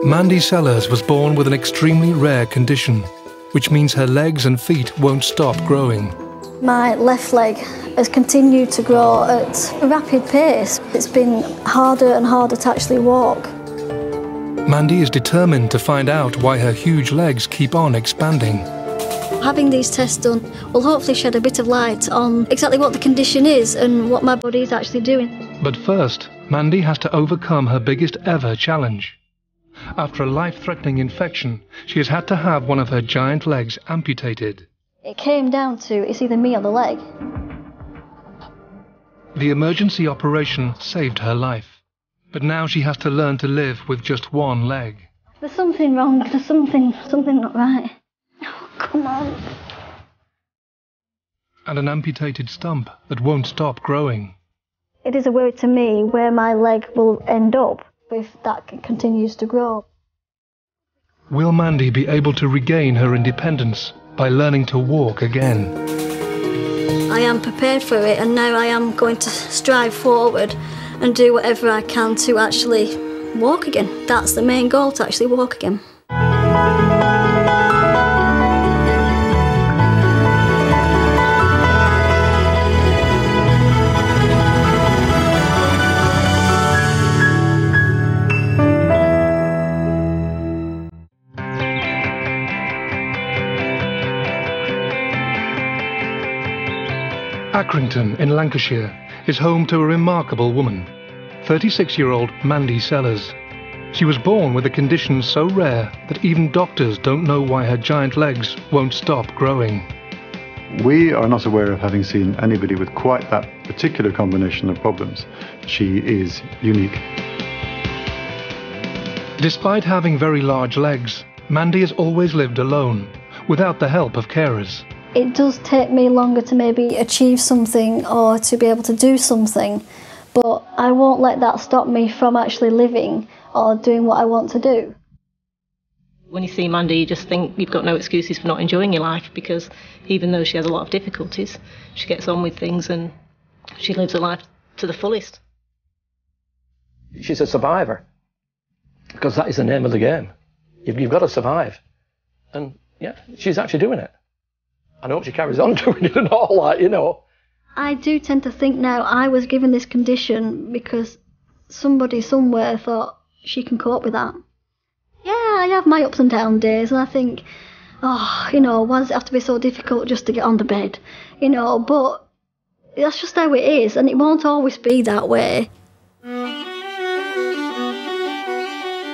Mandy Sellars was born with an extremely rare condition, which means her legs and feet won't stop growing. My left leg has continued to grow at a rapid pace. It's been harder and harder to actually walk. Mandy is determined to find out why her huge legs keep on expanding. Having these tests done will hopefully shed a bit of light on exactly what the condition is and what my body is actually doing. But first, Mandy has to overcome her biggest ever challenge. After a life-threatening infection, she has had to have one of her giant legs amputated. It came down to it's either me or the leg. The emergency operation saved her life, but now she has to learn to live with just one leg. There's something wrong, there's something not right. Oh, come on. And an amputated stump that won't stop growing. It is a worry to me where my leg will end up if that continues to grow. Will Mandy be able to regain her independence by learning to walk again? I am prepared for it, and now I am going to strive forward and do whatever I can to actually walk again. That's the main goal, to actually walk again. Accrington in Lancashire is home to a remarkable woman, 36-year-old Mandy Sellars. She was born with a condition so rare that even doctors don't know why her giant legs won't stop growing. We are not aware of having seen anybody with quite that particular combination of problems. She is unique. Despite having very large legs, Mandy has always lived alone, without the help of carers. It does take me longer to maybe achieve something or to be able to do something, but I won't let that stop me from actually living or doing what I want to do. When you see Mandy, you just think you've got no excuses for not enjoying your life, because even though she has a lot of difficulties, she gets on with things and she lives her life to the fullest. She's a survivor, because that is the name of the game. You've got to survive. And yeah, she's actually doing it. I hope she carries on doing it and all that, you know. I do tend to think now I was given this condition because somebody somewhere thought she can cope with that. Yeah, I have my ups and down days, and I think, oh, you know, why does it have to be so difficult just to get on the bed? You know, but that's just how it is, and it won't always be that way.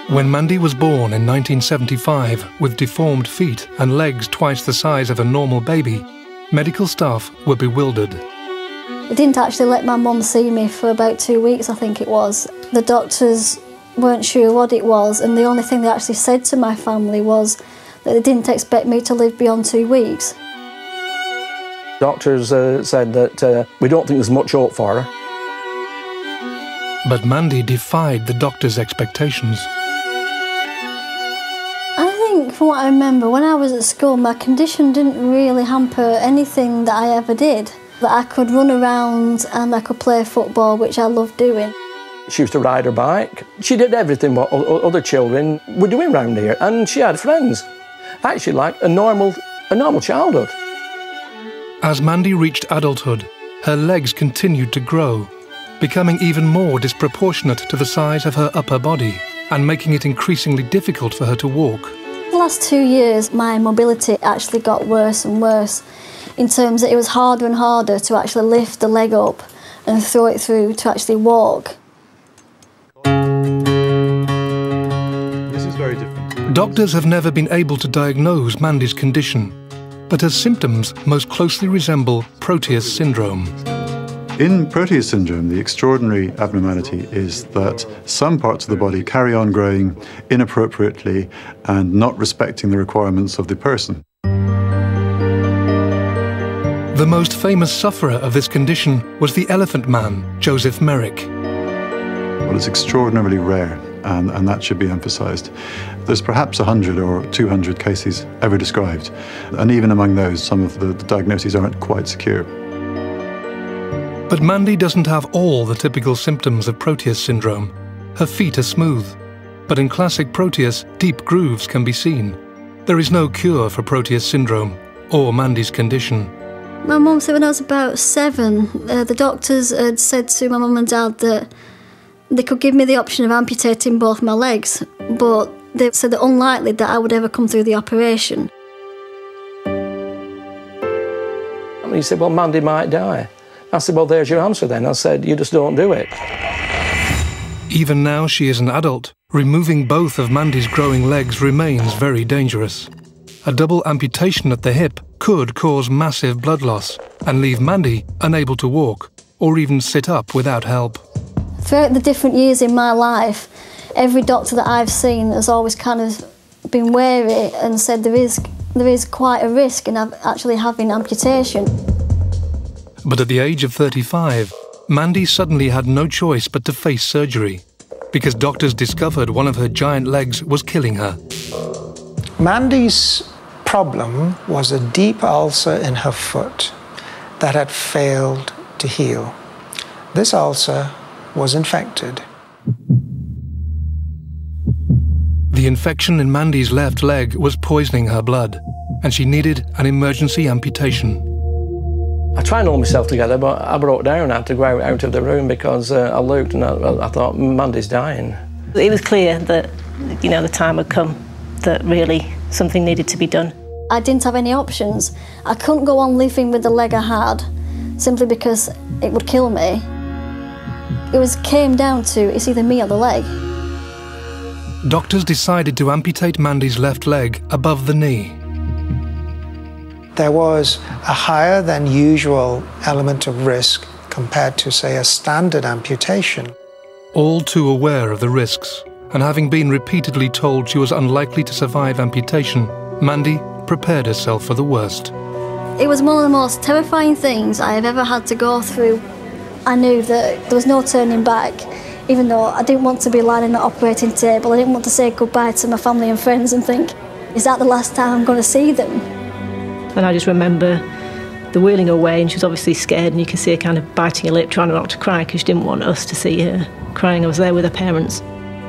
When Mandy was born in 1975 with deformed feet and legs twice the size of a normal baby, medical staff were bewildered. They didn't actually let my mum see me for about 2 weeks, I think it was. The doctors weren't sure what it was, and the only thing they actually said to my family was that they didn't expect me to live beyond 2 weeks. Doctors said that we don't think there's much hope for her. But Mandy defied the doctors' expectations. From what I remember, when I was at school, my condition didn't really hamper anything that I ever did. That I could run around and I could play football, which I loved doing. She used to ride her bike. She did everything what other children were doing around here, and she had friends. Actually, like a normal childhood. As Mandy reached adulthood, her legs continued to grow, becoming even more disproportionate to the size of her upper body, and making it increasingly difficult for her to walk. The last 2 years, my mobility actually got worse and worse, in terms that it was harder and harder to actually lift the leg up and throw it through to actually walk. This is very different. Doctors have never been able to diagnose Mandy's condition, but her symptoms most closely resemble Proteus syndrome. In Proteus syndrome, the extraordinary abnormality is that some parts of the body carry on growing inappropriately and not respecting the requirements of the person. The most famous sufferer of this condition was the Elephant Man, Joseph Merrick. Well, it's extraordinarily rare, and that should be emphasised. There's perhaps 100 or 200 cases ever described, and even among those, some of the diagnoses aren't quite secure. But Mandy doesn't have all the typical symptoms of Proteus syndrome. Her feet are smooth. but in classic Proteus, deep grooves can be seen. There is no cure for Proteus syndrome or Mandy's condition. My mum said when I was about 7, the doctors had said to my mum and dad that they could give me the option of amputating both my legs, but they said that unlikely that I would ever come through the operation. He said, well, Mandy might die. I said, well, there's your answer then. I said, you just don't do it. Even now she is an adult, removing both of Mandy's growing legs remains very dangerous. A double amputation at the hip could cause massive blood loss and leave Mandy unable to walk or even sit up without help. Throughout the different years in my life, every doctor that I've seen has always kind of been wary and said there is quite a risk in actually having amputation. But at the age of 35, Mandy suddenly had no choice but to face surgery, because doctors discovered one of her giant legs was killing her. Mandy's problem was a deep ulcer in her foot that had failed to heal. This ulcer was infected. The infection in Mandy's left leg was poisoning her blood, and she needed an emergency amputation. I tried to hold myself together, but I broke down. I had to go out of the room because I looked and I thought, Mandy's dying. It was clear that, you know, the time had come that really something needed to be done. I didn't have any options. I couldn't go on living with the leg I had simply because it would kill me. It came down to it's either me or the leg. Doctors decided to amputate Mandy's left leg above the knee. There was a higher than usual element of risk compared to, say, a standard amputation. All too aware of the risks, and having been repeatedly told she was unlikely to survive amputation, Mandy prepared herself for the worst. It was one of the most terrifying things I have ever had to go through. I knew that there was no turning back, even though I didn't want to be lying on the operating table. I didn't want to say goodbye to my family and friends and think, is that the last time I'm going to see them? And I just remember the wheeling away, and she was obviously scared, and you could see her kind of biting her lip, trying not to cry because she didn't want us to see her crying. I was there with her parents.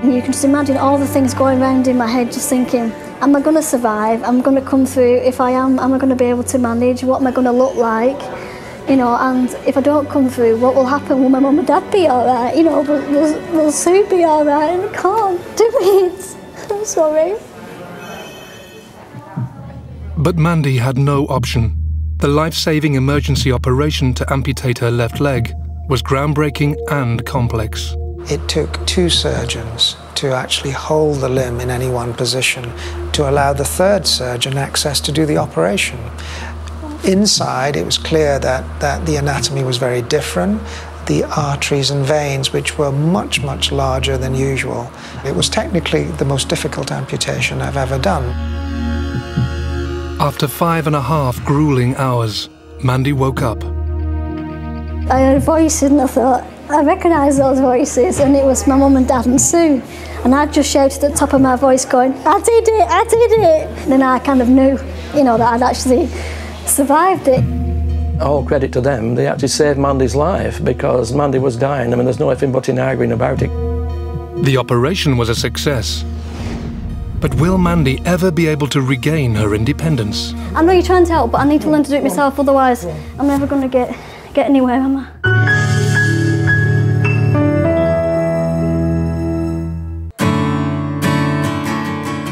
And you can just imagine all the things going around in my head, just thinking, am I going to survive? Am I going to come through? If I am I going to be able to manage? What am I going to look like? You know, and if I don't come through, what will happen? Will my mum and dad be all right? You know, will Sue be all right? And I can't do it. I'm sorry. But Mandy had no option. The life-saving emergency operation to amputate her left leg was groundbreaking and complex. It took 2 surgeons to actually hold the limb in any one position to allow the 3rd surgeon access to do the operation. Inside, it was clear that the anatomy was very different. The arteries and veins, which were much, much larger than usual. It was technically the most difficult amputation I've ever done. After 5.5 grueling hours, Mandy woke up. I heard voices and I thought, I recognised those voices, and it was my mum and dad and Sue. And I just shouted at the top of my voice going, I did it, I did it. And then I kind of knew, you know, that I'd actually survived it. All credit to them, they actually saved Mandy's life because Mandy was dying. I mean, there's no effing but in arguing about it. The operation was a success. But will Mandy ever be able to regain her independence? I know you're trying to help, but I need to learn to do it myself, otherwise I'm never going to get anywhere, am I?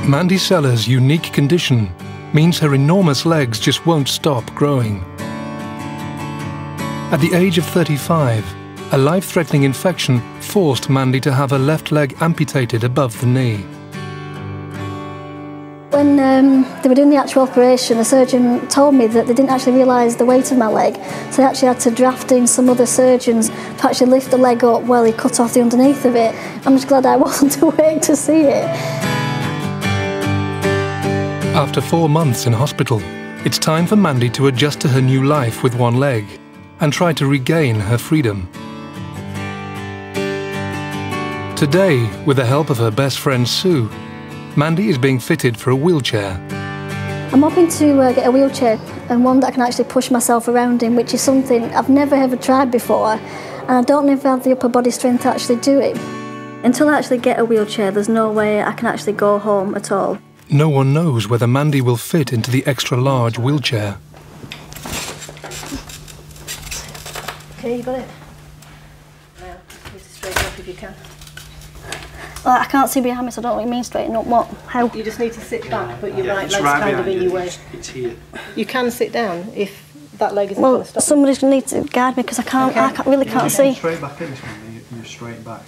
Mandy Sellars' unique condition means her enormous legs just won't stop growing. At the age of 35, a life-threatening infection forced Mandy to have her left leg amputated above the knee. When they were doing the actual operation, the surgeon told me that they didn't actually realise the weight of my leg, so they actually had to draft in some other surgeons to actually lift the leg up while he cut off the underneath of it. I'm just glad I wasn't awake to see it. After 4 months in hospital, it's time for Mandy to adjust to her new life with one leg and try to regain her freedom. Today, with the help of her best friend Sue, Mandy is being fitted for a wheelchair. I'm hoping to get a wheelchair, and one that I can actually push myself around in, which is something I've never ever tried before, and I don't know if I have the upper body strength to actually do it. Until I actually get a wheelchair, there's no way I can actually go home at all. No one knows whether Mandy will fit into the extra-large wheelchair. Okay, you got it. Now, just straighten up if you can. Well, I can't see behind me, so I don't know what you mean straighten up. What? How? You just need to sit back, but your right leg's kind of in your way. It's here. You can sit down if that leg isn't Well, going to stop. somebody's going to need to guide me because I can't. Okay. I really can't see. Straight back in this one. You're straight back.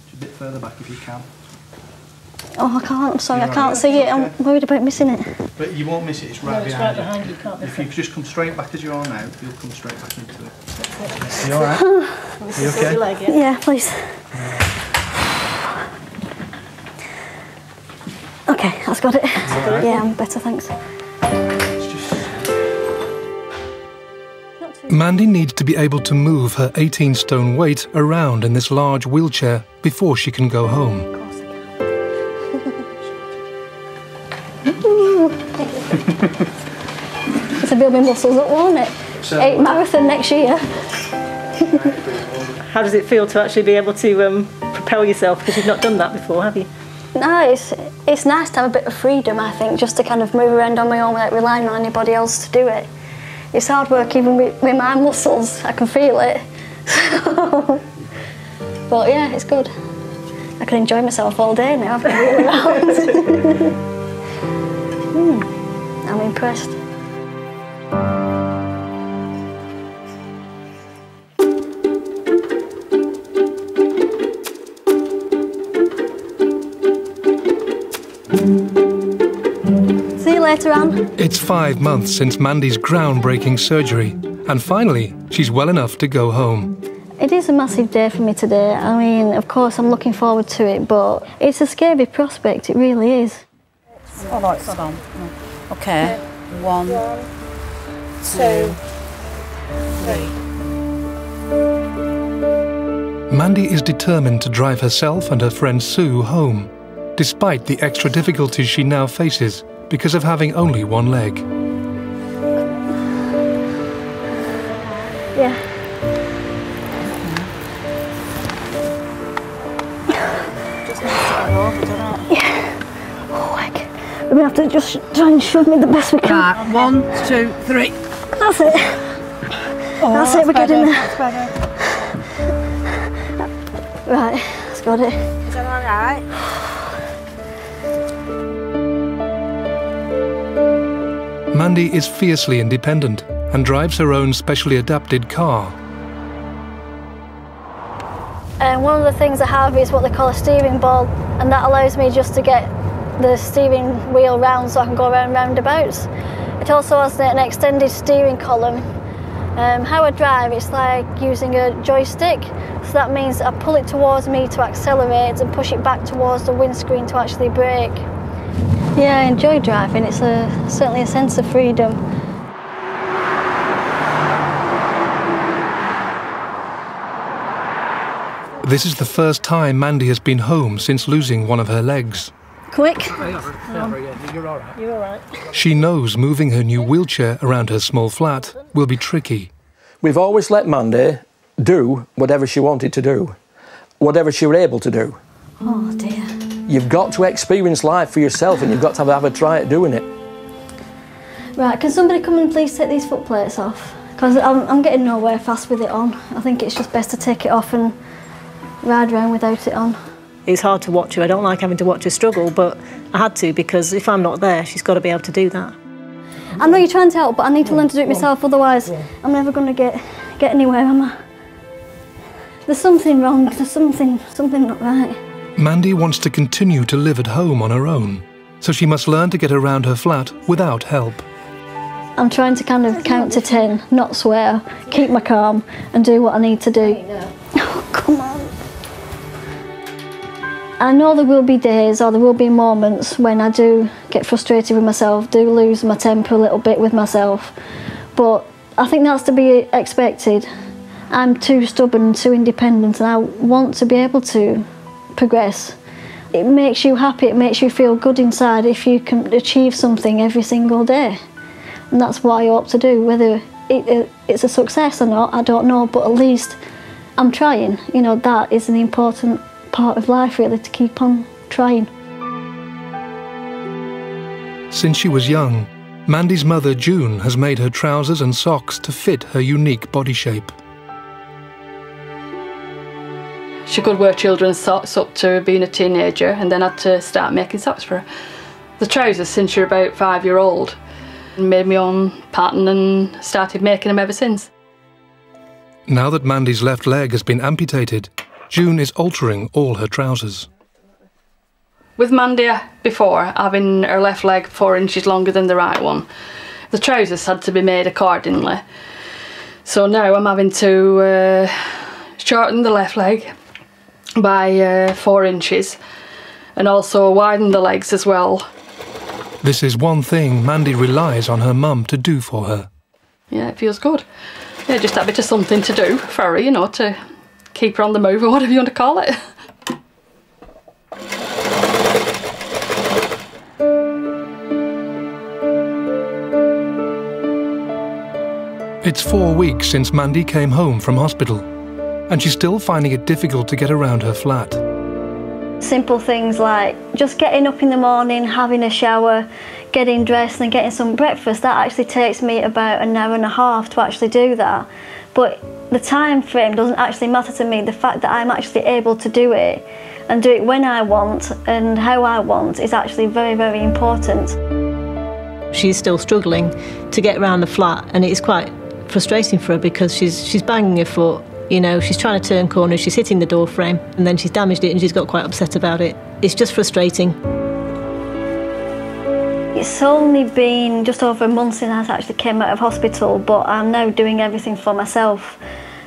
Just a bit further back if you can. Oh, I can't. I'm sorry, You're I can't right. see it. Okay. I'm worried about missing it. But you won't miss it. It's right No, it's behind right behind you. You can't miss If you it. just come straight back as you are now, you'll come straight back into it. You all right? You okay? Your leg, yeah? Yeah, please. Okay, that's got it. Right. Yeah, I'm better, thanks. It's just... Mandy needs to be able to move her 18-stone weight around in this large wheelchair before she can go home. Of course I can. It's a build my muscles up, won't it? 8 marathon next year. How does it feel to actually be able to propel yourself? Because you've not done that before, have you? No, it's nice to have a bit of freedom, I think, just to kind of move around on my own without relying on anybody else to do it. It's hard work even with my muscles, I can feel it. But yeah, it's good. I can enjoy myself all day now, I've been wheeling around. I'm impressed. See you later, Anne. It's 5 months since Mandy's groundbreaking surgery, and finally, she's well enough to go home. It is a massive day for me today. I mean, of course, I'm looking forward to it, but it's a scary prospect, it really is. Oh, no, it's on. Okay. 1, 2, 3. Mandy is determined to drive herself and her friend Sue home, despite the extra difficulties she now faces because of having only one leg. Yeah. Yeah. Oh, we're going to have to just try and shove me the best we can. Right, 1, 2, 3. That's it. Oh, That's it, we're getting there. That's better. Right, that's got it. Is that all right? Mandy is fiercely independent and drives her own specially adapted car. And one of the things I have is what they call a steering ball, and that allows me just to get the steering wheel round so I can go around roundabouts. It also has an extended steering column. How I drive, it's like using a joystick, so that means I pull it towards me to accelerate and push it back towards the windscreen to actually brake. Yeah, I enjoy driving. It's certainly a sense of freedom. This is the first time Mandy has been home since losing one of her legs. Quick. You're all right. You're all right. She knows moving her new wheelchair around her small flat will be tricky. We've always let Mandy do whatever she wanted to do, whatever she was able to do. Oh dear. You've got to experience life for yourself, and you've got to have a try at doing it. Right, can somebody come and please take these foot plates off? Because I'm getting nowhere fast with it on. I think it's just best to take it off and ride around without it on. It's hard to watch her. I don't like having to watch her struggle, but I had to because if I'm not there, she's got to be able to do that. I know you're trying to help, but I need to learn to do it myself, otherwise I'm never going to get anywhere, am I? There's something wrong, there's something not right. Mandy wants to continue to live at home on her own, so she must learn to get around her flat without help. I'm trying to kind of count to 10, not swear, keep my calm and do what I need to do. Oh, come on. I know there will be days or there will be moments when I do get frustrated with myself, do lose my temper a little bit with myself, but I think that's to be expected. I'm too stubborn, too independent, and I want to be able to progress. It makes you happy, it makes you feel good inside if you can achieve something every single day. And that's what I hope to do. Whether it's a success or not, I don't know, but at least I'm trying. You know, that is an important part of life, really, to keep on trying. Since she was young, Mandy's mother, June, has made her trousers and socks to fit her unique body shape. She could wear children's socks up to being a teenager, and then had to start making socks for her. The trousers since she was about 5-year-old. Made my own pattern and started making them ever since. Now that Mandy's left leg has been amputated, June is altering all her trousers. With Mandy before, having her left leg 4 inches longer than the right one, the trousers had to be made accordingly. So now I'm having to shorten the left leg by 4 inches and also widen the legs as well. This is one thing Mandy relies on her mum to do for her. Yeah, it feels good. Yeah, just that bit of something to do for her, you know, to keep her on the move or whatever you want to call it. It's 4 weeks since Mandy came home from hospital, and she's still finding it difficult to get around her flat. Simple things like just getting up in the morning, having a shower, getting dressed and getting some breakfast, that actually takes me about an hour and a half to actually do that. But the time frame doesn't actually matter to me. The fact that I'm actually able to do it and do it when I want and how I want is actually very, very important. She's still struggling to get around the flat, and it's quite frustrating for her because she's banging her foot. You know, she's trying to turn corners, she's hitting the door frame, and then she's damaged it and she's got quite upset about it. It's just frustrating. It's only been just over a month since I actually came out of hospital, but I'm now doing everything for myself.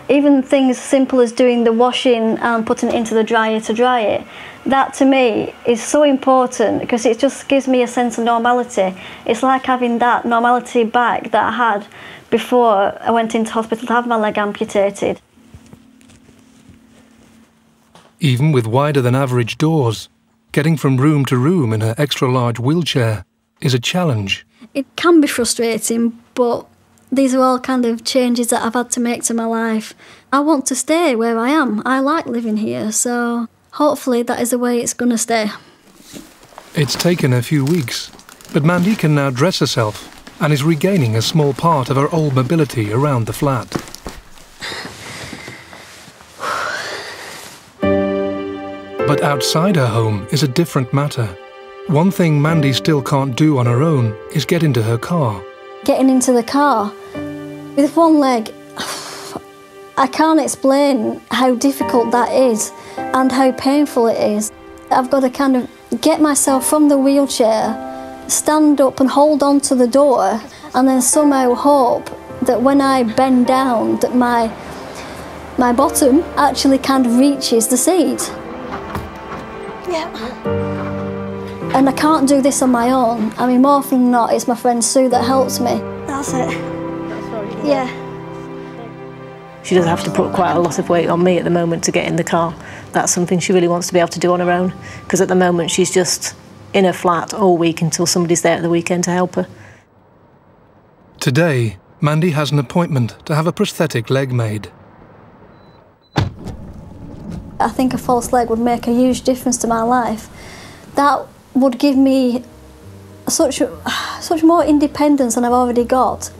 Even things simple as doing the washing and putting it into the dryer to dry it. That to me is so important because it just gives me a sense of normality. It's like having that normality back that I had before I went into hospital to have my leg amputated. Even with wider than average doors, getting from room to room in her extra-large wheelchair is a challenge. It can be frustrating, but these are all kind of changes that I've had to make to my life. I want to stay where I am. I like living here, so hopefully that is the way it's going to stay. It's taken a few weeks, but Mandy can now dress herself and is regaining a small part of her old mobility around the flat. But outside her home is a different matter. One thing Mandy still can't do on her own is get into her car. Getting into the car with one leg, I can't explain how difficult that is and how painful it is. I've got to kind of get myself from the wheelchair, stand up and hold on to the door, and then somehow hope that when I bend down that my bottom actually kind of reaches the seat. Yeah. And I can't do this on my own. I mean, more often than not, it's my friend Sue that helps me. That's it. Yeah. She does have to put quite a lot of weight on me at the moment to get in the car. That's something she really wants to be able to do on her own, because at the moment she's just in her flat all week until somebody's there at the weekend to help her. Today, Mandy has an appointment to have a prosthetic leg made. I think a false leg would make a huge difference to my life. That would give me such more independence than I've already got.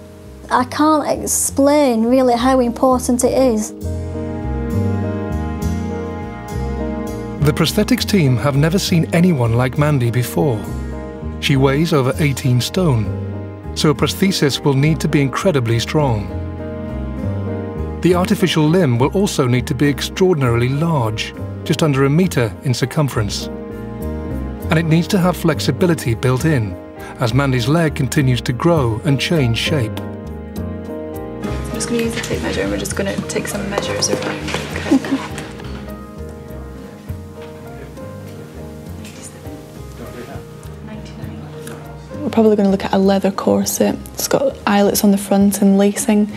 I can't explain really how important it is. The prosthetics team have never seen anyone like Mandy before. She weighs over 18 stone, so a prosthesis will need to be incredibly strong. The artificial limb will also need to be extraordinarily large, just under 1 metre in circumference. And it needs to have flexibility built in, as Mandy's leg continues to grow and change shape. I'm just going to use the tape measure and we're just going to take some measures around. Okay. We're probably going to look at a leather corset. It's got eyelets on the front and lacing.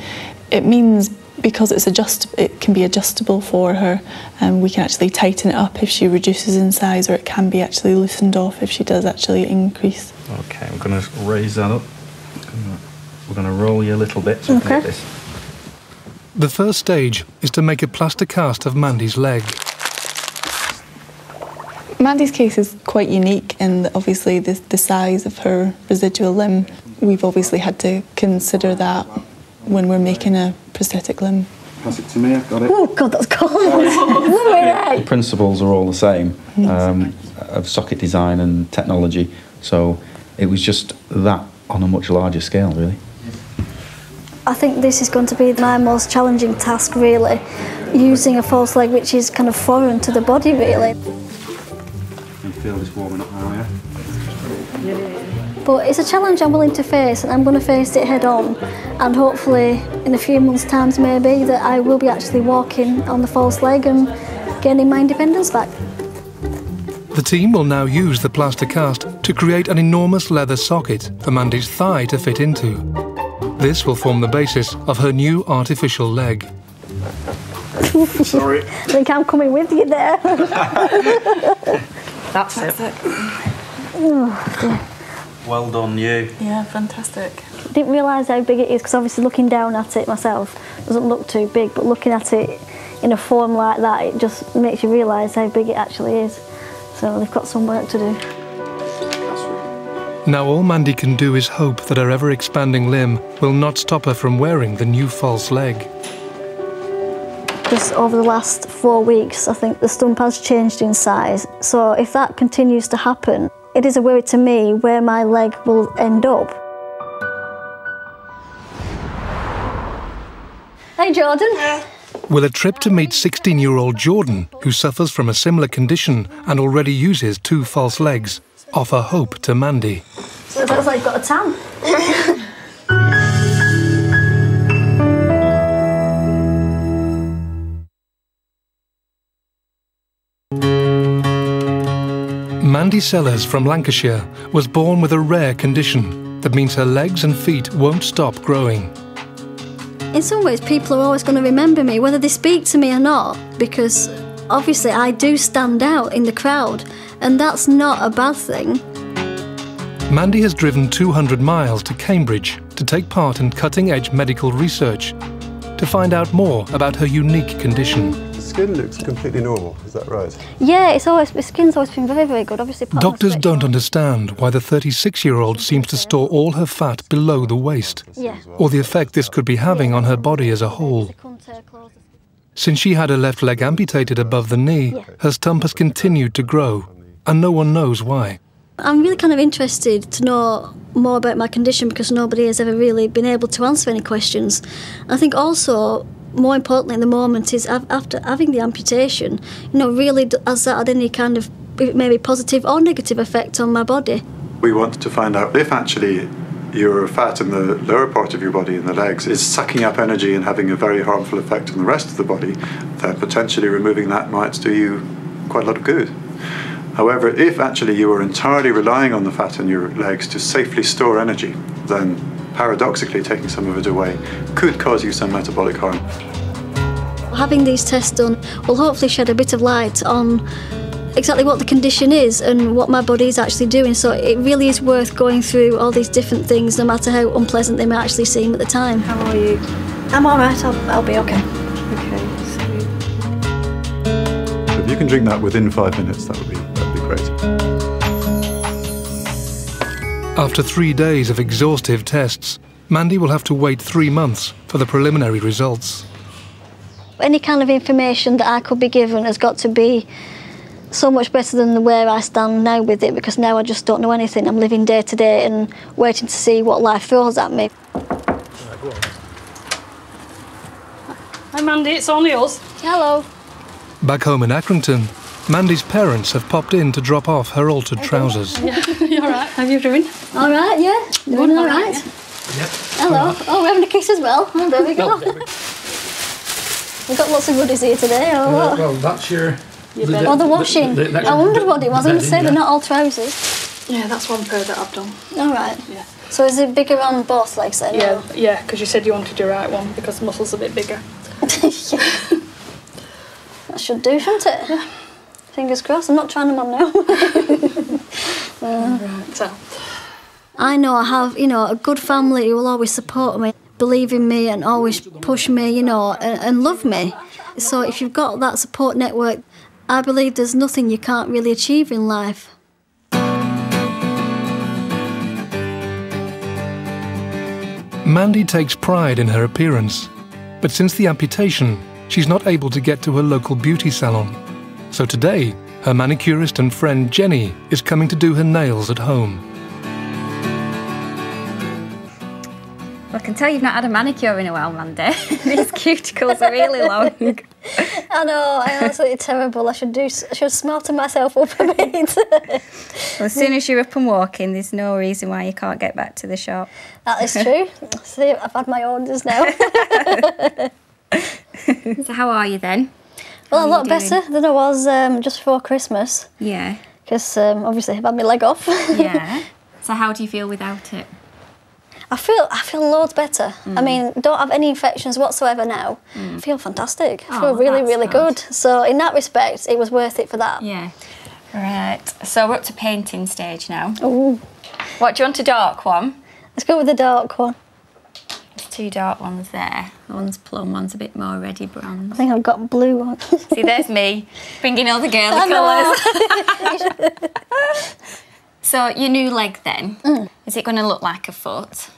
It means because it can be adjustable for her, and we can actually tighten it up if she reduces in size, or it can be actually loosened off if she does actually increase. Okay, I'm going to raise that up. We're going to roll you a little bit so we can get this. The first stage is to make a plaster cast of Mandy's leg. Mandy's case is quite unique in that obviously the size of her residual limb. We've obviously had to consider that when we're making a prosthetic limb. Pass it to me, I've got it. Oh God, that's cold. The principles are all the same of socket design and technology, so it was just that on a much larger scale, really. I think this is going to be my most challenging task, really, using a false leg which is kind of foreign to the body, really. You feel this warming up now, yeah? But it's a challenge I'm willing to face, and I'm going to face it head on, and hopefully in a few months' time maybe that I will be actually walking on the false leg and gaining my independence back. The team will now use the plaster cast to create an enormous leather socket for Mandy's thigh to fit into. This will form the basis of her new artificial leg. Sorry. I think I'm coming with you there. That's it. Oh, dear. Well done, you. Yeah, fantastic. I didn't realise how big it is, because obviously looking down at it myself doesn't look too big, but looking at it in a form like that, it just makes you realise how big it actually is. So they've got some work to do. Now all Mandy can do is hope that her ever-expanding limb will not stop her from wearing the new false leg. Just over the last 4 weeks, I think the stump has changed in size. So if that continues to happen, it is a worry to me where my leg will end up. Hey, Jordan. Will a trip to meet 16-year-old Jordan, who suffers from a similar condition and already uses 2 false legs, offer hope to Mandy? So it looks like you've got a tan. Mandy Sellars from Lancashire was born with a rare condition that means her legs and feet won't stop growing. In some ways, people are always going to remember me, whether they speak to me or not, because obviously I do stand out in the crowd, and that's not a bad thing. Mandy has driven 200 miles to Cambridge to take part in cutting-edge medical research to find out more about her unique condition. The skin looks completely normal, is that right? Yeah, the skin's always been very, very good. Obviously, doctors don't understand why the 36-year-old seems to store all her fat below the waist, or the effect this could be having on her body as a whole. Since she had her left leg amputated above the knee, her stump has continued to grow, and no one knows why. I'm really kind of interested to know more about my condition, because nobody has ever really been able to answer any questions. I think also, more importantly at the moment, is after having the amputation, really has that had any kind of maybe positive or negative effect on my body? We want to find out if actually your fat in the lower part of your body, in the legs, is sucking up energy and having a very harmful effect on the rest of the body, then potentially removing that might do you quite a lot of good. However, if actually you are entirely relying on the fat in your legs to safely store energy, then paradoxically taking some of it away could cause you some metabolic harm. Having these tests done will hopefully shed a bit of light on exactly what the condition is and what my body is actually doing, so it really is worth going through all these different things, no matter how unpleasant they might actually seem at the time. How are you? I'm alright, I'll be okay. Okay, If you can drink that within 5 minutes, that would be great. After 3 days of exhaustive tests, Mandy will have to wait 3 months for the preliminary results. Any kind of information that I could be given has got to be so much better than where I stand now with it, because now I just don't know anything. I'm living day to day and waiting to see what life throws at me. Hi Mandy, it's only us. Hello. Back home in Accrington, Mandy's parents have popped in to drop off her altered trousers. Yeah, you alright? How are you doing? Alright, yeah. Doing alright. Yep. Hello. Oh, we're having a kiss as well. Oh, there we go. We've got lots of goodies here today, or what? Well, that's your... The washing. I wondered what it was. I was going to say they're not all trousers. Yeah, that's one pair that I've done. Alright. Yeah. So is it bigger on both legs then? Yeah, because you said you wanted your right one because the muscle's a bit bigger. Yeah. That should do, shouldn't it? Yeah. Fingers crossed. I'm not trying them on now. Right, so. I know I have, a good family who will always support me, believe in me and always push me, and love me. So if you've got that support network, I believe there's nothing you can't really achieve in life. Mandy takes pride in her appearance, but since the amputation, she's not able to get to her local beauty salon. So today, her manicurist and friend Jenny is coming to do her nails at home. Well, I can tell you've not had a manicure in a while, Mandy. These cuticles are really long. I know, I'm absolutely terrible. I should smarten myself up a bit. Well, as soon as you're up and walking, there's no reason why you can't get back to the shop. That is true. See, I've had my orders now. So how are you then? Well, a lot better than I was just before Christmas. Yeah. Because obviously I've had my leg off. Yeah. So how do you feel without it? I feel loads better. I mean, don't have any infections whatsoever now. I feel fantastic. I feel really good. So in that respect, it was worth it for that. Yeah. Right. So we're up to painting stage now. Ooh. What, do you want a dark one? Let's go with the dark one. There's two dark ones there. One's plum, one's a bit more reddy bronze. I think I've got blue one. See, there's me, bringing all the girly colours. So your new leg then, is it going to look like a foot?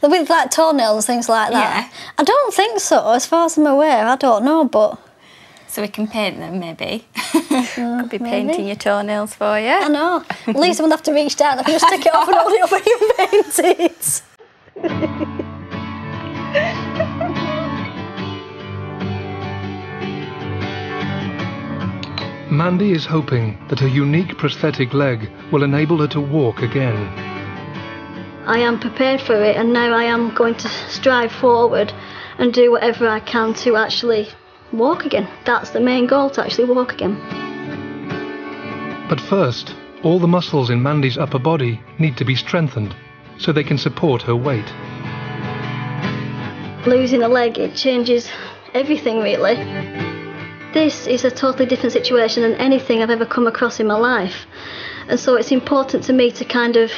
With like toenails and things like that? Yeah. I don't think so, as far as I'm aware. I don't know, but... So we can paint them, maybe? Could be painting your toenails for you. I know. At least I wouldn't have to reach down. I can just take it off and hold it up and you paint it. Mandy is hoping that her unique prosthetic leg will enable her to walk again. I am prepared for it, and now I am going to strive forward and do whatever I can to actually walk again. That's the main goal, to actually walk again. But first, all the muscles in Mandy's upper body need to be strengthened so they can support her weight. Losing a leg, it changes everything really. This is a totally different situation than anything I've ever come across in my life. And so it's important to me to kind of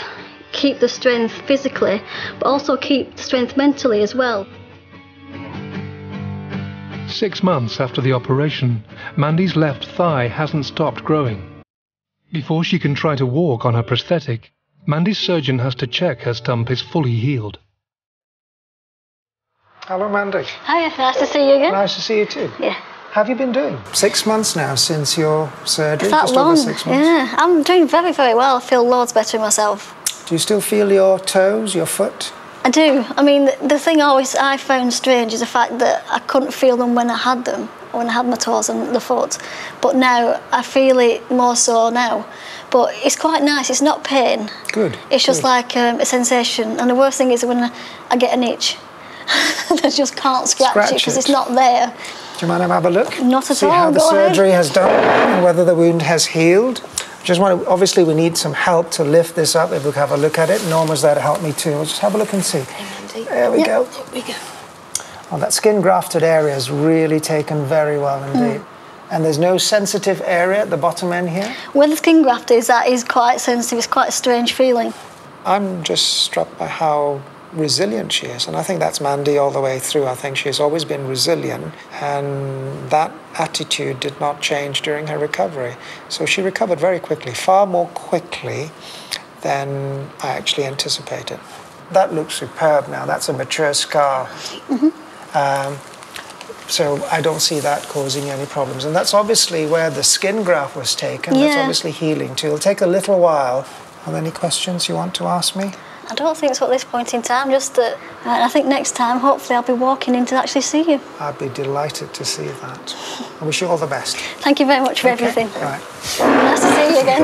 keep the strength physically, but also keep the strength mentally as well. 6 months after the operation, Mandy's left thigh hasn't stopped growing. Before she can try to walk on her prosthetic, Mandy's surgeon has to check her stump is fully healed. Hello, Mandy. Hiya, nice to see you again. Nice to see you too. Yeah. How have you been doing? 6 months now since your surgery? Is that just long? Over 6 months. Yeah, I'm doing very, very well. I feel loads better myself. Do you still feel your toes, your foot? I do. I mean, the thing I found strange is the fact that I couldn't feel them when I had them, when I had my toes and the foot. But now I feel it more so now. But it's quite nice. It's not pain. Good. It's just like a sensation. And the worst thing is when I get an itch. I just can't scratch it because it's not there. Do you mind if I have a look? Not at all. See how the surgery has done and whether the wound has healed. Just want to, obviously we need some help to lift this up. If we have a look at it, Norma's there to help me too. We'll just have a look and see. There we go. There we go. Oh, that skin grafted area is really taken very well indeed. And there's no sensitive area at the bottom end here? Where the skin graft is, that is quite sensitive. It's quite a strange feeling. I'm just struck by how resilient she is, and I think that's Mandy all the way through. I think she's always been resilient, and that attitude did not change during her recovery. So she recovered very quickly, far more quickly than I actually anticipated. That looks superb now. That's a mature scar. So I don't see that causing any problems. And that's obviously where the skin graft was taken. That's obviously healing too. It'll take a little while. Are there any questions you want to ask me? I don't think so at this point in time, just that I think next time, hopefully, I'll be walking in to actually see you. I'd be delighted to see that. I wish you all the best. Thank you very much for everything. Right. Nice to see you again.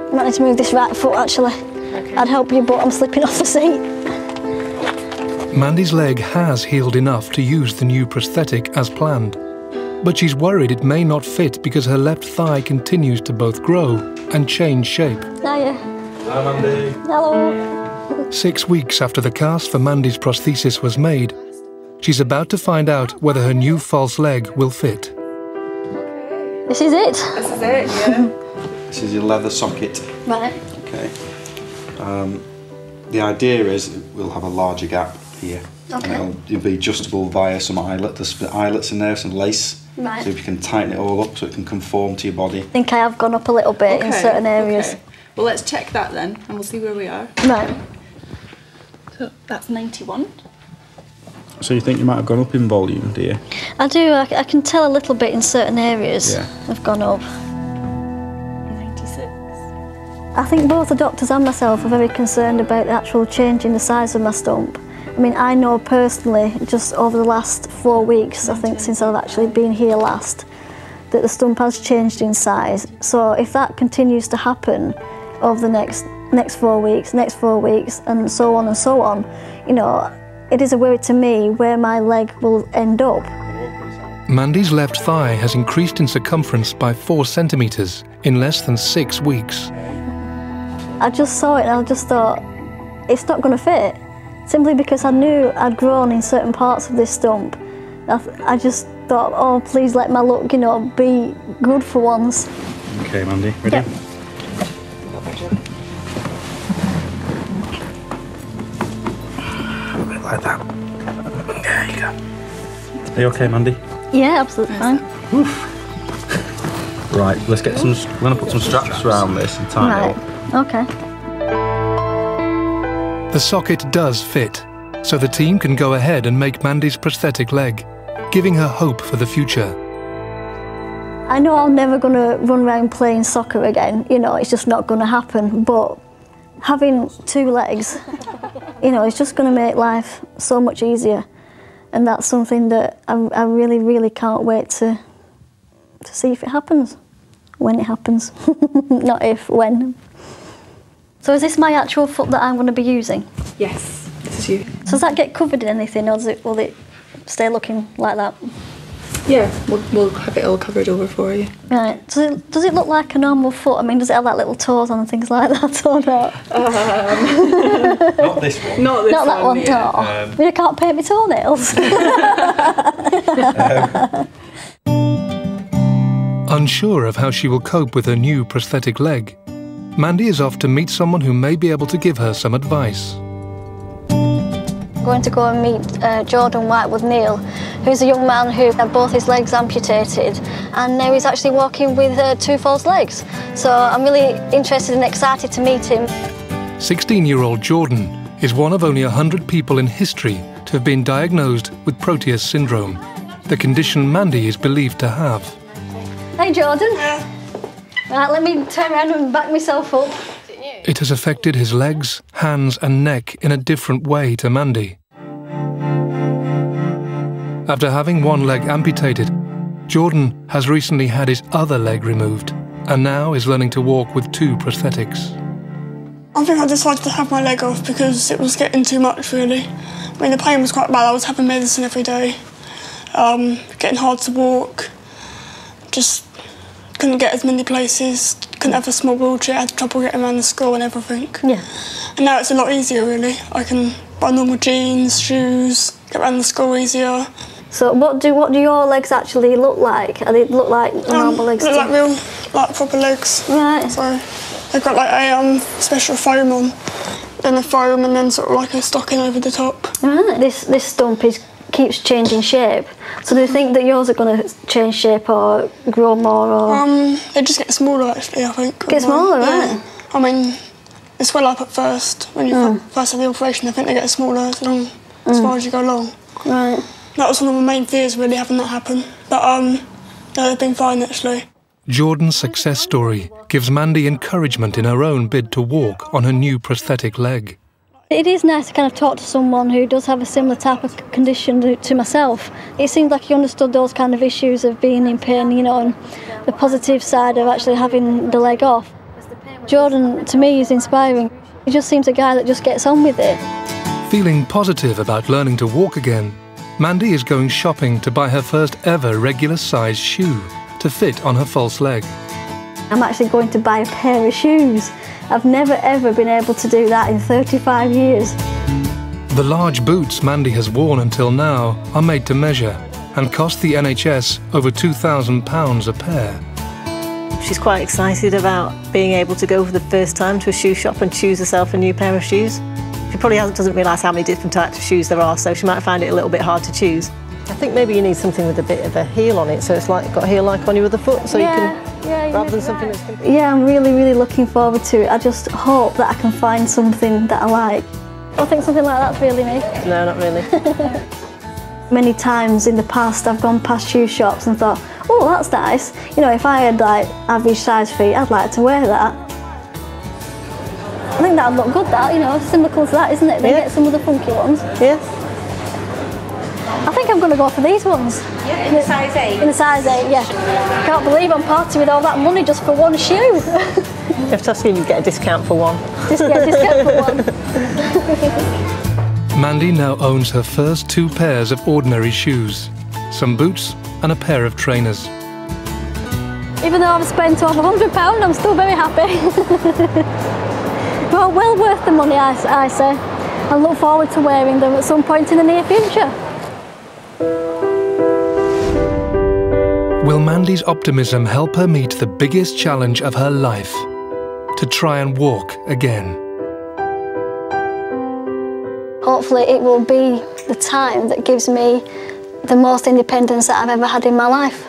I might need to move this right foot, actually. Okay. I'd help you, but I'm slipping off the seat. Mandy's leg has healed enough to use the new prosthetic as planned. But she's worried it may not fit because her left thigh continues to both grow and change shape. Hiya. Hi, Mandy. Hello. 6 weeks after the cast for Mandy's prosthesis was made, she's about to find out whether her new false leg will fit. This is it? This is it, yeah. This is your leather socket. Right. Okay. The idea is we'll have a larger gap here. Okay. And it'll be adjustable via some eyelet. There's some eyelets in there, some lace. Right. So if you can tighten it all up so it can conform to your body. I think I have gone up a little bit in certain areas. Okay. Well, let's check that then, and we'll see where we are. Right. So that's 91. So you think you might have gone up in volume, do you? I do. I can tell a little bit in certain areas. Yeah. I've gone up. 96. I think both the doctors and myself are very concerned about the actual change in the size of my stump. I mean, I know personally, just over the last 4 weeks, I think since I've actually been here last, that the stump has changed in size. So if that continues to happen over the next 4 weeks, and so on, you know, it is a worry to me where my leg will end up. Mandy's left thigh has increased in circumference by 4 centimetres in less than 6 weeks. I just saw it and I just thought, it's not going to fit. Simply because I knew I'd grown in certain parts of this stump. I just thought, oh, please let my look, you know, be good for once. Okay, Mandy, ready? Yeah. A bit like that. There you go. Are you okay, Mandy? Yeah, absolutely fine. Right, let's get some. We're going to put some straps around this and tie it up. Okay. The socket does fit, so the team can go ahead and make Mandy's prosthetic leg, giving her hope for the future. I know I'm never going to run around playing soccer again, you know, it's just not going to happen, but having 2 legs, you know, it's just going to make life so much easier. And that's something that I really, really can't wait to see if it happens, when it happens. Not if, when. So is this my actual foot that I'm going to be using? Yes, this is you. So does that get covered in anything, or will it stay looking like that? Yeah, we'll have it all covered over for you. Right. Does it look like a normal foot? I mean, does it have like little toes on and things like that, or not? Not this one. Not that one. Yeah. No. I mean, I can't paint my toenails. Unsure of how she will cope with her new prosthetic leg, Mandy is off to meet someone who may be able to give her some advice. Going to go and meet Jordan Whitewood-Neal, who's a young man who had both his legs amputated, and now he's actually walking with 2 false legs. So I'm really interested and excited to meet him. 16-year-old Jordan is one of only 100 people in history to have been diagnosed with Proteus syndrome, the condition Mandy is believed to have. Hey, Jordan. Right, let me turn around and back myself up. It has affected his legs, hands and neck in a different way to Mandy. After having one leg amputated, Jordan has recently had his other leg removed and now is learning to walk with 2 prosthetics. I think I decided to have my leg off because it was getting too much, really. I mean, the pain was quite bad. I was having medicine every day, getting hard to walk, just couldn't get as many places, couldn't have a small wheelchair, had trouble getting around the school and everything. Yeah. And now it's a lot easier, really. I can buy normal jeans, shoes, get around the school easier. So what do your legs actually look like? They look like normal legs? Look like real, like proper legs. Right. So they've got like a special foam on, then a foam and then sort of like a stocking over the top. Right. This stump keeps changing shape. So do you think that yours are going to change shape or grow more? Or they just get smaller, actually, I think. Get smaller, right? Yeah. I mean, they swell up at first. When you first have the operation, I think they get smaller as far as you go along. Right. That was one of my main fears, really, having that happen. But no, they've been fine, actually. Jordan's success story gives Mandy encouragement in her own bid to walk on her new prosthetic leg. It is nice to kind of talk to someone who does have a similar type of condition to myself. It seems like he understood those kind of issues of being in pain, you know, and the positive side of actually having the leg off. Jordan, to me, is inspiring. He just seems a guy that just gets on with it. Feeling positive about learning to walk again, Mandy is going shopping to buy her first ever regular-sized shoe to fit on her false leg. I'm actually going to buy a pair of shoes. I've never ever been able to do that in 35 years. The large boots Mandy has worn until now are made to measure and cost the NHS over £2,000 a pair. She's quite excited about being able to go for the first time to a shoe shop and choose herself a new pair of shoes. She probably doesn't realise how many different types of shoes there are, so she might find it a little bit hard to choose. I think maybe you need something with a bit of a heel on it, so it's like got a heel like on your other foot, so you can, rather than something that's... Yeah, I'm really, really looking forward to it. I just hope that I can find something that I like. I think something like that's really me. No, not really. Many times in the past I've gone past shoe shops and thought, oh, that's nice. You know, if I had like average size feet, I'd like to wear that. I think that'd look good, that, you know, similar colour to that, isn't it? They get some of the funky ones. Yes. I think I'm going to go for these ones. Yeah, in the size 8? In the size 8, yeah. I can't believe I'm parting with all that money just for one shoe. You have to ask if you get a discount for one. Discount for one. Mandy now owns her first 2 pairs of ordinary shoes, some boots and a pair of trainers. Even though I've spent over £100, I'm still very happy. But well worth the money, I say. I look forward to wearing them at some point in the near future. Will Mandy's optimism help her meet the biggest challenge of her life? To try and walk again? Hopefully it will be the time that gives me the most independence that I've ever had in my life.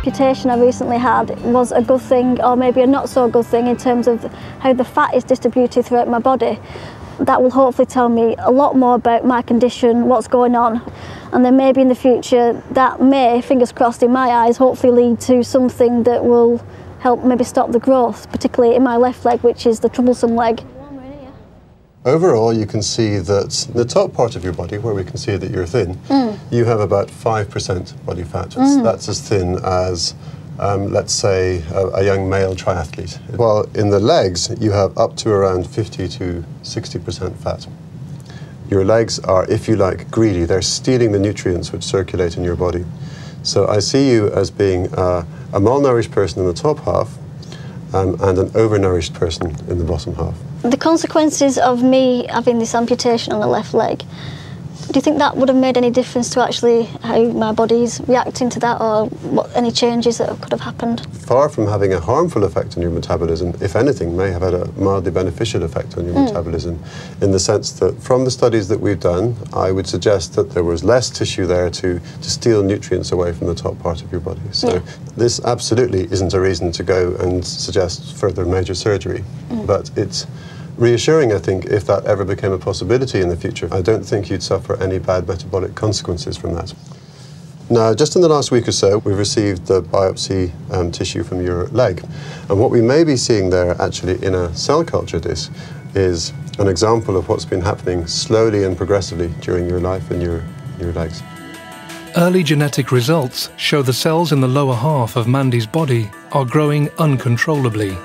Amputation I recently had was a good thing, or maybe a not so good thing, in terms of how the fat is distributed throughout my body. That will hopefully tell me a lot more about my condition, what's going on, and then maybe in the future that may, fingers crossed in my eyes, hopefully lead to something that will help maybe stop the growth, particularly in my left leg, which is the troublesome leg. Overall, you can see that the top part of your body, where we can see that you're thin, you have about 5% body fat. That's as thin as, let's say, a young male triathlete. While in the legs, you have up to around 50 to 60% fat. Your legs are, if you like, greedy. They're stealing the nutrients which circulate in your body. So I see you as being a malnourished person in the top half and an overnourished person in the bottom half. The consequences of me having this amputation on the left leg, do you think that would have made any difference to actually how my body's reacting to that, or any changes that could have happened? Far from having a harmful effect on your metabolism, if anything, may have had a mildly beneficial effect on your metabolism, in the sense that from the studies that we've done, I would suggest that there was less tissue there to steal nutrients away from the top part of your body. So this absolutely isn't a reason to go and suggest further major surgery, but it's reassuring, I think, if that ever became a possibility in the future. I don't think you'd suffer any bad metabolic consequences from that. Now, just in the last week or so, we've received the biopsy tissue from your leg. And what we may be seeing there, actually, in a cell culture dish, is an example of what's been happening slowly and progressively during your life in your legs. Early genetic results show the cells in the lower half of Mandy's body are growing uncontrollably.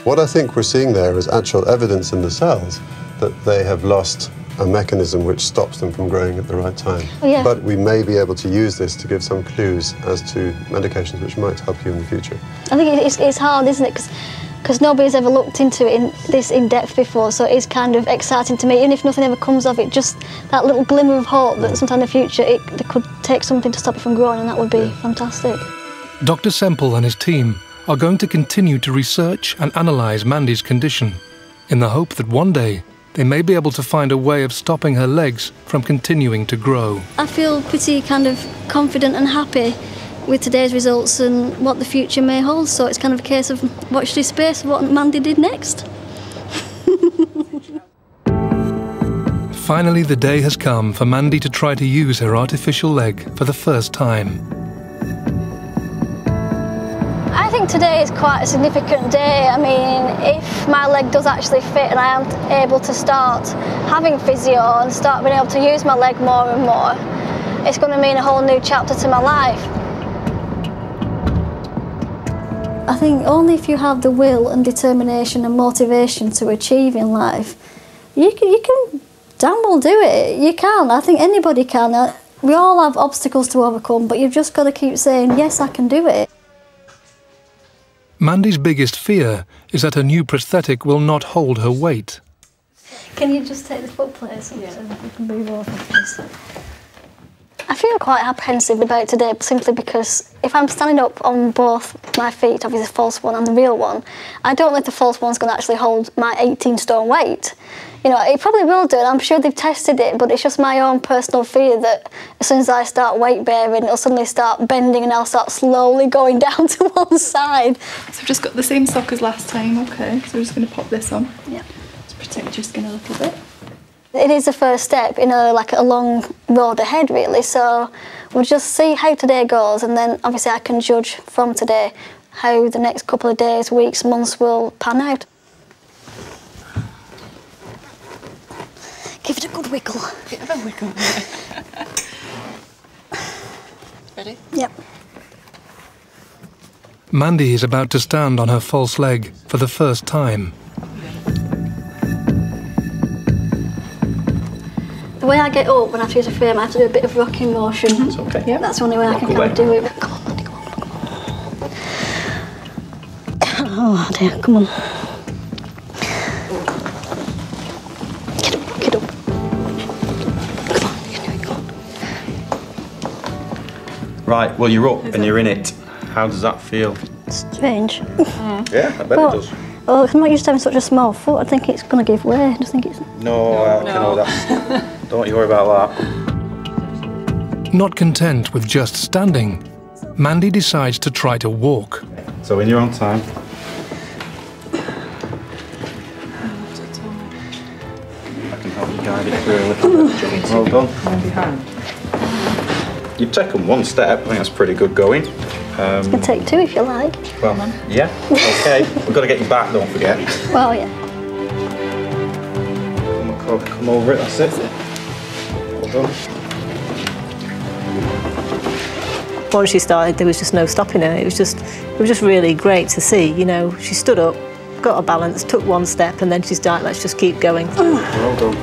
What I think we're seeing there is actual evidence in the cells that they have lost a mechanism which stops them from growing at the right time. But we may be able to use this to give some clues as to medications which might help you in the future. I think it's hard, isn't it? Because nobody's ever looked into it this in depth before, so it is kind of exciting to me. Even if nothing ever comes of it, just that little glimmer of hope that sometime in the future they could take something to stop it from growing, and that would be fantastic. Dr. Semple and his team are going to continue to research and analyse Mandy's condition, in the hope that one day they may be able to find a way of stopping her legs from continuing to grow. I feel pretty kind of confident and happy with today's results and what the future may hold, so it's kind of a case of watch this space of what Mandy did next. Finally, the day has come for Mandy to try to use her artificial leg for the first time. I think today is quite a significant day. I mean, if my leg does actually fit and I am able to start having physio and start being able to use my leg more and more, it's going to mean a whole new chapter to my life. I think only if you have the will and determination and motivation to achieve in life, you can damn well do it. You can. I think anybody can. We all have obstacles to overcome, but you've just got to keep saying, yes, I can do it. Mandy's biggest fear is that her new prosthetic will not hold her weight. Can you just take the foot plate so we can move over, please? I feel quite apprehensive about today simply because if I'm standing up on both my feet, obviously the false one and the real one, I don't know if the false one's going to actually hold my 18-stone weight. You know, it probably will do, and I'm sure they've tested it, but it's just my own personal fear that as soon as I start weight bearing, it'll suddenly start bending and I'll start slowly going down to one side. So we've just got the same sock as last time, okay, so we're just going to pop this on. Yeah. To protect your skin a little bit. It is the first step in like a long road ahead, really, so we'll just see how today goes, and then obviously I can judge from today how the next couple of days, weeks, months will pan out. Give it a good wiggle. Bit of a wiggle. Ready? Yep. Mandy is about to stand on her false leg for the first time. The way I get up when I have to use a frame, I have to do a bit of rocking motion. It's okay. Yep. That's the only way I can kind of do it. Come on, Mandy, come on, come on. Oh dear, come on. Get up, get up. Come on, you can do it, come on. Right, well you're up and you're in it. How does that feel? Strange. Yeah, I bet it does. Oh, I'm not used to having such a small foot. I think it's going to give way. I just think it's... No. That's... Don't you worry about that. Not content with just standing, Mandy decides to try to walk. So when you're on time. I can help you guide it through a little bit. Well done. You've taken one step. I think that's pretty good going. You can take two if you like. Well, yeah, okay. We've got to get you back, don't forget. Well, yeah. Come over it, that's it. Well done. Once she started, there was just no stopping her. It was just really great to see. You know, she stood up, got her balance, took one step, and then she's like, let's just keep going. Well done.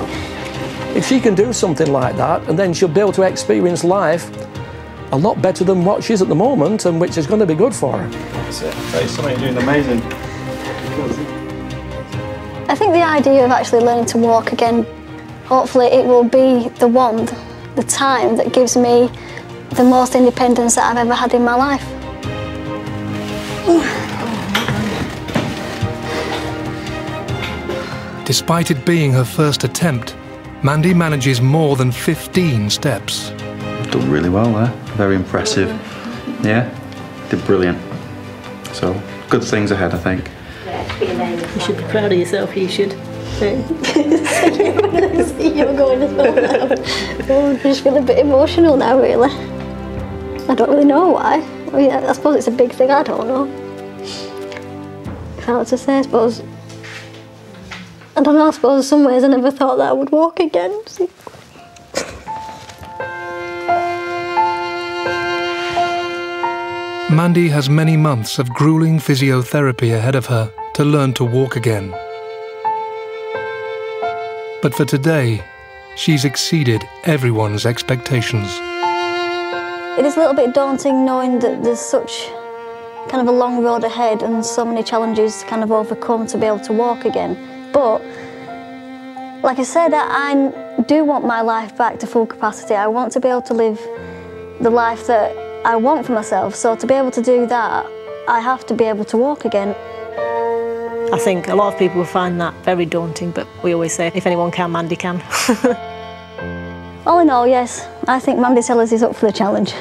If she can do something like that, and then she'll be able to experience life a lot better than what she is at the moment, and which is going to be good for her. That's it. That's something you're doing amazing. I think the idea of actually learning to walk again, hopefully it will be the time that gives me the most independence that I've ever had in my life. Despite it being her first attempt, Mandy manages more than 15 steps. You've done really well there. Very impressive. Yeah, did brilliant. So, good things ahead, I think. You should be proud of yourself, you should. You're going as well now. Oh, I just feel a bit emotional now, really. I don't really know why. I mean, I suppose it's a big thing, I don't know. If I was to say, I suppose... I don't know, I suppose in some ways I never thought that I would walk again. Mandy has many months of grueling physiotherapy ahead of her to learn to walk again. But for today, she's exceeded everyone's expectations. It is a little bit daunting knowing that there's such kind of a long road ahead and so many challenges to kind of overcome to be able to walk again. But, like I said, I do want my life back to full capacity. I want to be able to live the life that I want for myself. So to be able to do that, I have to be able to walk again. I think a lot of people will find that very daunting, but we always say, if anyone can, Mandy can. All in all, yes, I think Mandy Sellars is up for the challenge.